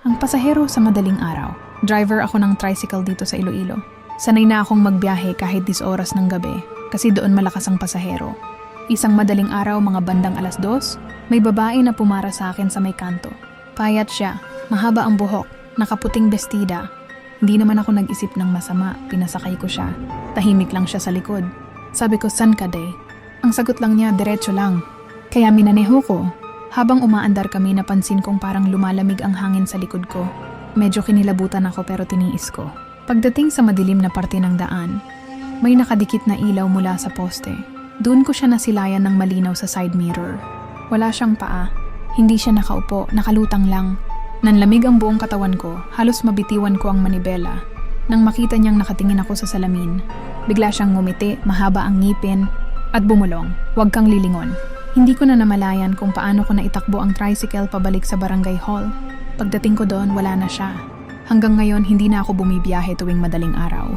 Ang pasahero sa madaling araw. Driver ako ng tricycle dito sa Iloilo. Sanay na akong magbiyahe kahit 10 oras ng gabi kasi doon malakas ang pasahero. Isang madaling araw mga bandang 2:00, may babae na pumara sa akin sa may kanto. Payat siya, mahaba ang buhok, nakaputing bestida. Hindi naman ako nag-isip ng masama, pinasakay ko siya. Tahimik lang siya sa likod. Sabi ko, "San ka, day?" Ang sagot lang niya, "Diretso lang." Kaya minaneho ko. Habang umaandar kami, napansin kong parang lumalamig ang hangin sa likod ko. Medyo kinilabutan ako pero tiniis ko. Pagdating sa madilim na parte ng daan, may nakadikit na ilaw mula sa poste. Doon ko siya nasilayan ng malinaw sa side mirror. Wala siyang paa. Hindi siya nakaupo, nakalutang lang. Nanlamig ang buong katawan ko, halos mabitiwan ko ang manibela. Nang makita niyang nakatingin ako sa salamin, bigla siyang ngumiti, mahaba ang ngipin, at bumulong, "Huwag kang lilingon." Hindi ko na namalayan kung paano ko naitakbo ang tricycle pabalik sa barangay hall. Pagdating ko doon, wala na siya. Hanggang ngayon, hindi na ako bumibiyahe tuwing madaling araw.